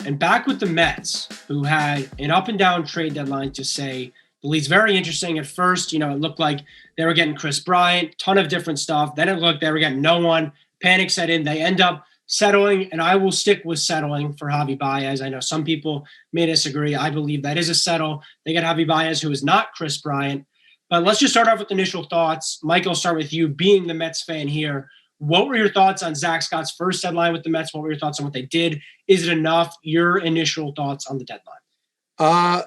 And back with the Mets, who had an up and down trade deadline to say the league's very interesting. At first, it looked like they were getting Chris Bryant, ton of different stuff. Then it looked they were getting no one. Panic set in. They end up settling, and I will stick with settling for Javi Báez. I know some people may disagree. I believe that is a settle. They got Javi Báez, who is not Chris Bryant. But let's just start off with initial thoughts. Mike, I'll start with you. Being the Mets fan here, what were your thoughts on Zach Scott's first deadline with the Mets? What were your thoughts on what they did? Is it enough? Your initial thoughts on the deadline?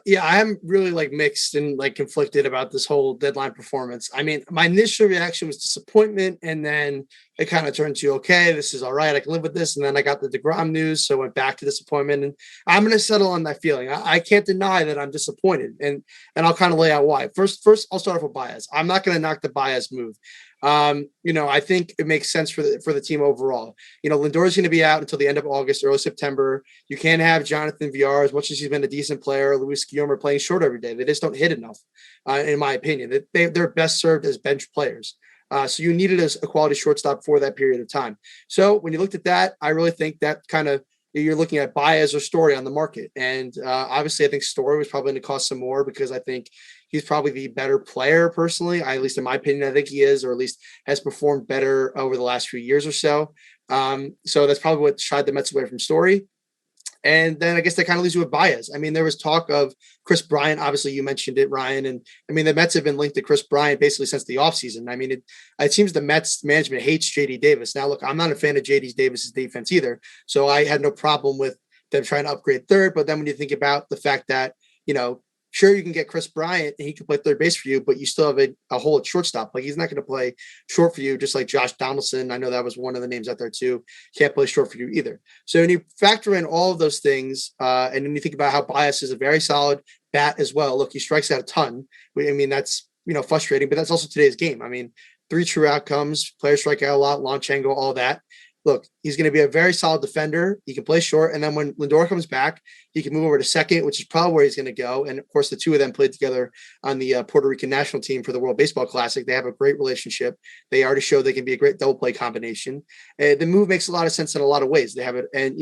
Yeah, I am really mixed and conflicted about this whole deadline performance. I mean, my initial reaction was disappointment, and then it kind of turned to, okay, this is all right, I can live with this. And then I got the DeGrom news, so I went back to disappointment, and I'm going to settle on that feeling. I can't deny that I'm disappointed, and I'll kind of lay out why. First, I'll start off with Báez. I'm not going to knock the Báez move. I think it makes sense for the team overall. Lindor is going to be out until the end of August, early September. You can't have Jonathan Villar, as much as he's been a decent player, Luis Guillorme playing short every day. They just don't hit enough, in my opinion. They're best served as bench players. So you needed a quality shortstop for that period of time. So when you looked at that, I really think that kind of you're looking at Báez or Story on the market. And obviously I think Story was probably going to cost some more because I think he's probably the better player personally. At least in my opinion, I think he is, or at least has performed better over the last few years or so. So that's probably what shied the Mets away from Story. And then I guess that kind of leaves you with Báez. I mean, there was talk of Chris Bryant. Obviously, you mentioned it, Ryan. And I mean, the Mets have been linked to Chris Bryant basically since the offseason. I mean, it seems the Mets management hates J.D. Davis. Now, look, I'm not a fan of J.D. Davis's defense either. So I had no problem with them trying to upgrade third. But then when you think about the fact that, sure, you can get Chris Bryant and he can play third base for you, but you still have a hole at shortstop. He's not going to play short for you, just like Josh Donaldson. I know that was one of the names out there too. Can't play short for you either. So when you factor in all of those things, and then you think about how Báez is a very solid bat as well. Look, he strikes out a ton. I mean, that's, frustrating, but that's also today's game. I mean, 3 true outcomes, players strike out a lot, launch angle, all that. Look, he's going to be a very solid defender. He can play short. And then when Lindor comes back, he can move over to second, which is probably where he's going to go. And of course, the two of them played together on the Puerto Rican national team for the World Baseball Classic. They have a great relationship. They already showed they can be a great double play combination. The move makes a lot of sense in a lot of ways. They have it. And,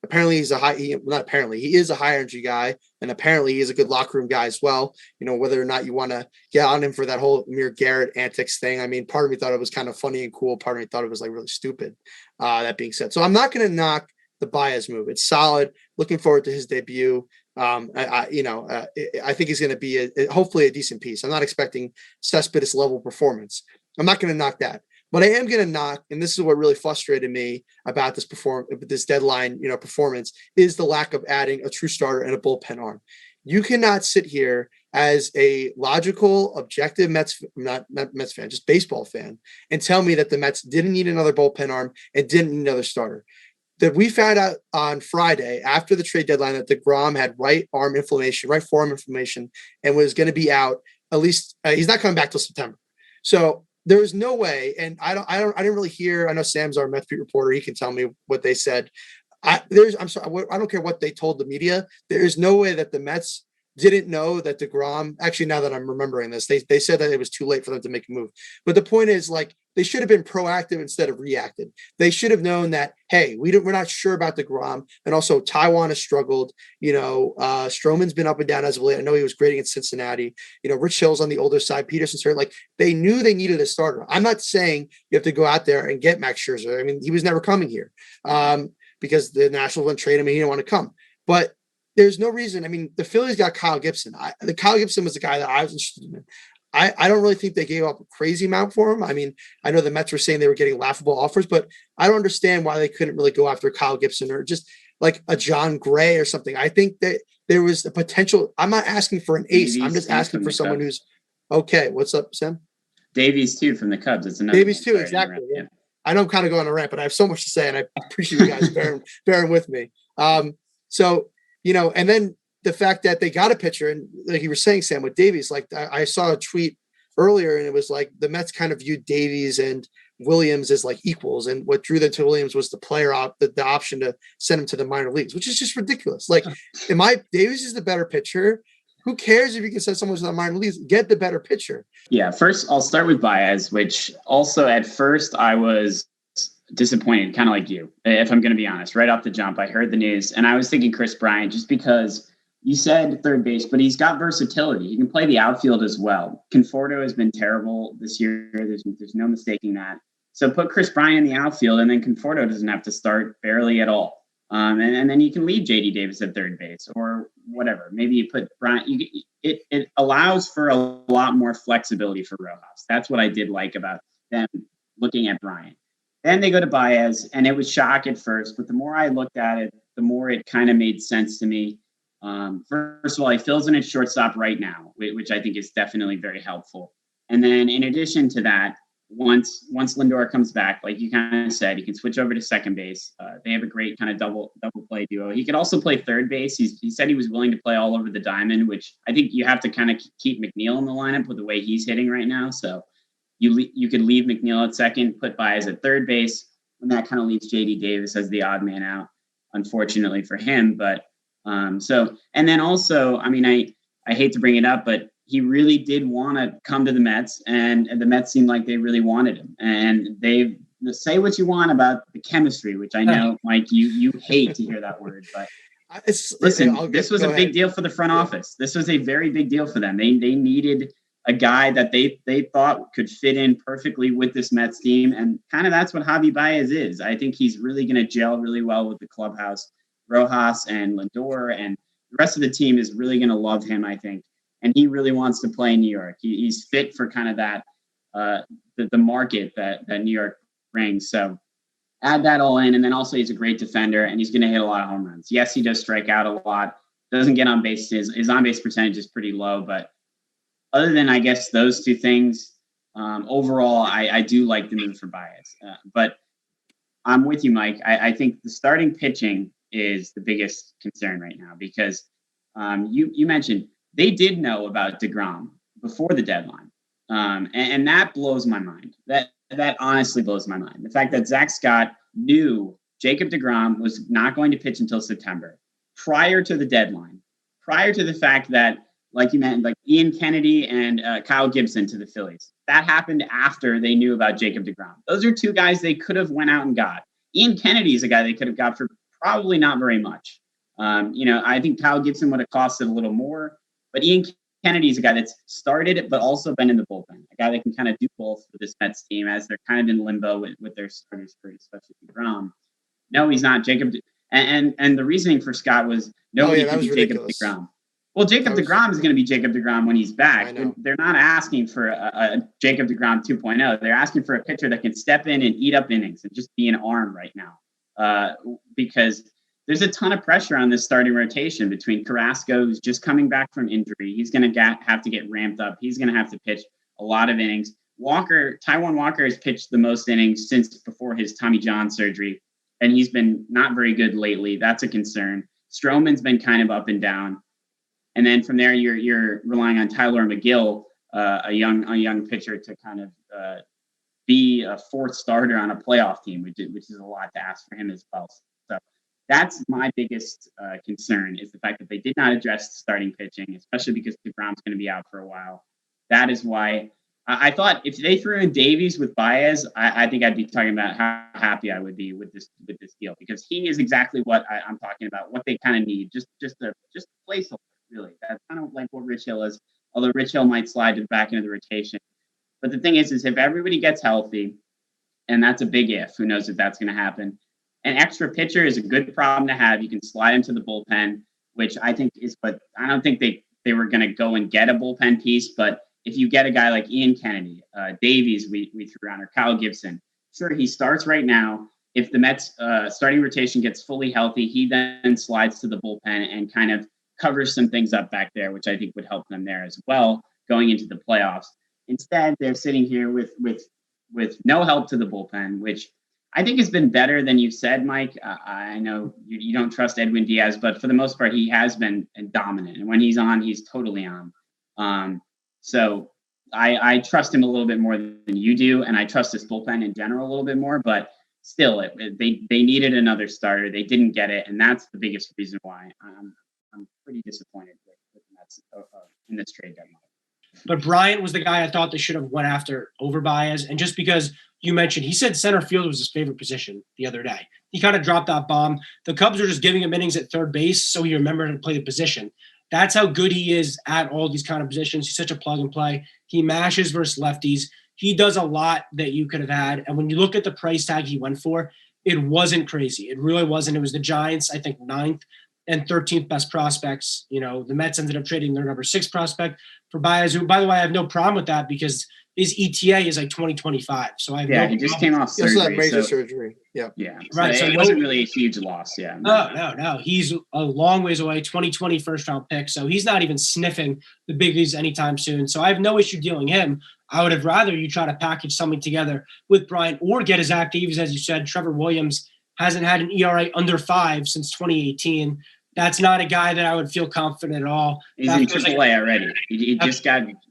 apparently he is a high energy guy. And apparently he is a good locker room guy as well. Whether or not you want to get on him for that whole Amir Garrett antics thing. I mean, part of me thought it was kind of funny and cool. Part of me thought it was really stupid. That being said, so I'm not going to knock the Báez move. It's solid. Looking forward to his debut. I think he's going to be hopefully a decent piece. I'm not expecting Cespedes level performance. I'm not going to knock that. But I am going to knock, and this is what really frustrated me about this deadline, performance, is the lack of adding a true starter and a bullpen arm. You cannot sit here as a logical, objective not Mets fan, just baseball fan, and tell me that the Mets didn't need another bullpen arm and didn't need another starter. That we found out on Friday after the trade deadline that DeGrom had right forearm inflammation, and was going to be out. At least he's not coming back till September. So there's no way, and I didn't really hear. I know Sam's our Mets beat reporter; he can tell me what they said. I'm sorry, I don't care what they told the media. There is no way that the Mets didn't know that DeGrom. Actually, now that I'm remembering this, they said that it was too late for them to make a move. But the point is, they should have been proactive instead of reactive. They should have known that, hey, we're not sure about DeGrom, and also Taiwan has struggled. Stroman's been up and down as of late. I know he was great against Cincinnati. Rich Hill's on the older side. Peterson's hurt. They knew they needed a starter. I'm not saying you have to go out there and get Max Scherzer. I mean, he was never coming here because the Nationals wouldn't trade him and he didn't want to come. But there's no reason. I mean, the Phillies got Kyle Gibson. Kyle Gibson was the guy that I was interested in. I don't really think they gave up a crazy amount for him. I mean, I know the Mets were saying they were getting laughable offers, but I don't understand why they couldn't really go after Kyle Gibson or just like a John Gray or something. I think that there was a potential. I'm not asking for an ace. I'm just asking for someone who's okay. What's up, Sam? Davies too from the Cubs. It's another Davies too, exactly. Yeah. I know I'm kind of going on a rant, but I have so much to say, and I appreciate you guys bearing with me. And then the fact that they got a pitcher, and like you were saying, Sam, with Davies, I saw a tweet earlier, and it was like the Mets kind of viewed Davies and Williams as equals, and what drew them to Williams was the option to send him to the minor leagues, which is just ridiculous. Davies is the better pitcher. Who cares if you can send someone to the minor leagues? Get the better pitcher. Yeah, first I'll start with Báez, which also at first I was disappointed, kind of like you, if I'm going to be honest. Right off the jump, I heard the news and I was thinking Chris Bryant, just because you said third base, but he's got versatility. He can play the outfield as well. Conforto has been terrible this year. There's no mistaking that. So put Chris Bryant in the outfield, and then Conforto doesn't have to start barely at all. And then you can leave JD Davis at third base or whatever. Maybe you put Bryant. It allows for a lot more flexibility for Rojas. That's what I did like about them looking at Bryant. Then they go to Baez, and it was shock at first, but the more I looked at it, the more it kind of made sense to me. First of all, he fills in at shortstop right now, which I think is definitely very helpful. And then in addition to that, once Lindor comes back, like you kind of said, he can switch over to second base. They have a great kind of double play duo. He could also play third base. He said he was willing to play all over the diamond, which I think you have to kind of keep McNeil in the lineup with the way he's hitting right now. So you could leave McNeil at second, put Baez at third base, and that kind of leaves JD Davis as the odd man out, unfortunately for him. But and then also, I mean, I hate to bring it up, but he really did want to come to the Mets, and the Mets seemed like they really wanted him. And they say what you want about the chemistry, which I know, Mike, you hate to hear that word, but listen, this was a big deal for the front office. This was a very big deal for them. They needed a guy that they thought could fit in perfectly with this Mets team, and kind of that's what Javier Báez is. I think he's really going to gel really well with the clubhouse. Rojas and Lindor and the rest of the team is really going to love him, I think. And he really wants to play in New York. He's fit for kind of that, the market that New York brings. So add that all in. And then also he's a great defender, and he's going to hit a lot of home runs. Yes, he does strike out a lot. Doesn't get on base. His on-base percentage is pretty low. But other than, I guess, those two things, overall, I do like the move for Baez. But I'm with you, Mike. I think the starting pitching is the biggest concern right now, because you mentioned they did know about DeGrom before the deadline. And that blows my mind. That honestly blows my mind. The fact that Zach Scott knew Jacob DeGrom was not going to pitch until September, prior to the deadline, prior to the fact that, like you meant, like Ian Kennedy and Kyle Gibson to the Phillies. That happened after they knew about Jacob DeGrom. Those are two guys they could have went out and got. Ian Kennedy is a guy they could have got for probably not very much. I think Kyle Gibson would have costed a little more, but Ian Kennedy is a guy that's started, but also been in the bullpen, a guy that can kind of do both for this Mets team as they're kind of in limbo with their starters, especially DeGrom. No, he's not Jacob. And the reasoning for Scott was nobody could be Jacob DeGrom. Well, Jacob DeGrom is going to be Jacob DeGrom when he's back. They're not asking for a Jacob DeGrom 2.0. They're asking for a pitcher that can step in and eat up innings and just be an arm right now. Because there's a ton of pressure on this starting rotation between Carrasco, who's just coming back from injury. He's going to have to get ramped up. He's going to have to pitch a lot of innings. Taijuan Walker has pitched the most innings since before his Tommy John surgery, and he's been not very good lately. That's a concern. Stroman's been kind of up and down. And then from there, you're relying on Tyler McGill, a young pitcher, to kind of be a fourth starter on a playoff team, which is a lot to ask for him as well. So that's my biggest concern, is the fact that they did not address starting pitching, especially because DeGrom's going to be out for a while. That is why I thought if they threw in Davies with Baez, I think I'd be talking about how happy I would be with this deal, because he is exactly what I'm talking about, what they kind of need, just a placeholder. Really, that's kind of like what Rich Hill is, although Rich Hill might slide to the back into the rotation. But the thing is if everybody gets healthy, and that's a big if, who knows if that's going to happen, an extra pitcher is a good problem to have. You can slide into the bullpen, which I think is, but I don't think they were going to go and get a bullpen piece. But if you get a guy like Ian Kennedy, Davies, we threw around, or Kyle Gibson, sure, he starts right now. If the Mets starting rotation gets fully healthy, he then slides to the bullpen and kind of covers some things up back there, which I think would help them there as well going into the playoffs. Instead, they're sitting here with no help to the bullpen, which I think has been better than you've said, Mike. I know you don't trust Edwin Diaz, but for the most part, he has been dominant. And when he's on, he's totally on. So I trust him a little bit more than you do, and I trust this bullpen in general a little bit more. But still, they needed another starter. They didn't get it, and that's the biggest reason why I'm pretty disappointed with the Mets in this trade deadline. But Bryant was the guy I thought they should have went after over Baez. And just because you mentioned, he said center field was his favorite position the other day. He kind of dropped that bomb. The Cubs were just giving him innings at third base, so he remembered to play the position. That's how good he is at all these kind of positions. He's such a plug and play. He mashes versus lefties. He does a lot that you could have had. And when you look at the price tag he went for, it wasn't crazy. It really wasn't. It was the Giants, I think, 9th and 13th best prospects. The Mets ended up trading their number 6 prospect for Baez, who, by the way, I have no problem with that because his ETA is like 2025. So he just came off surgery. He major surgery. Yeah. Right. So it wasn't really a huge loss. Yeah. No. He's a long ways away, 2020 first round pick. So he's not even sniffing the big leagues anytime soon. So I have no issue dealing him. I would have rather you try to package something together with Bryant or get as active as you said. Trevor Williams hasn't had an ERA under 5 since 2018. That's not a guy that I would feel confident at all. He's in AAA already.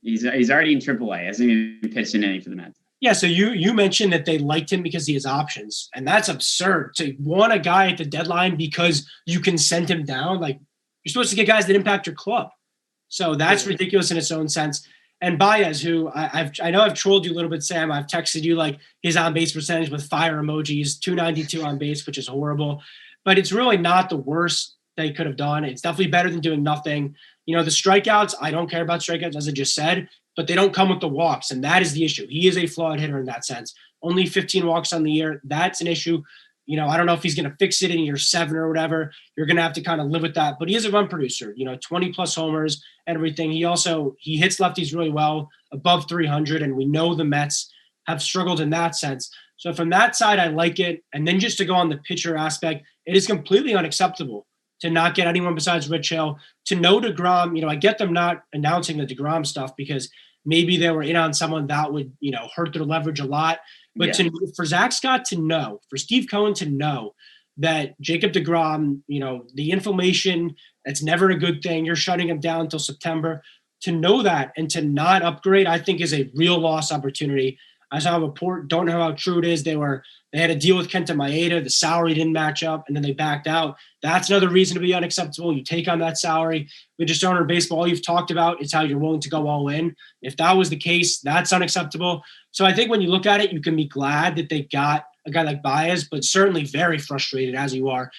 He's already in AAA. Hasn't even pitched in any for the Mets. Yeah, so you mentioned that they liked him because he has options, and that's absurd to want a guy at the deadline because you can send him down. Like, you're supposed to get guys that impact your club. So that's ridiculous in its own sense. And Baez, who I know I've trolled you a little bit, Sam. I've texted you like his on-base percentage with fire emojis, 292 on base, which is horrible. But it's really not the worst they could have done. It's definitely better than doing nothing. The strikeouts, I don't care about strikeouts, as I just said, but they don't come with the walks, and that is the issue. He is a flawed hitter in that sense. Only 15 walks on the year. That's an issue. I don't know if he's going to fix it in year 7 or whatever. You're going to have to kind of live with that. But he is a run producer, 20-plus homers and everything. He hits lefties really well, above 300, and we know the Mets have struggled in that sense. So from that side, I like it. And then just to go on the pitcher aspect, it is completely unacceptable to not get anyone besides Rich Hill, to know DeGrom. I get them not announcing the DeGrom stuff because maybe they were in on someone that would, hurt their leverage a lot. But for Zach Scott to know, for Steve Cohen to know that Jacob DeGrom, the inflammation, that's never a good thing. You're shutting him down until September. To know that and to not upgrade, I think is a real lost opportunity. I saw a report, don't know how true it is. They had a deal with Kenta Maeda. The salary didn't match up, and then they backed out. That's another reason to be unacceptable. You take on that salary. We just don't. In baseball, all you've talked about is how you're willing to go all in. If that was the case, that's unacceptable. So I think when you look at it, you can be glad that they got a guy like Baez, but certainly very frustrated, as you are,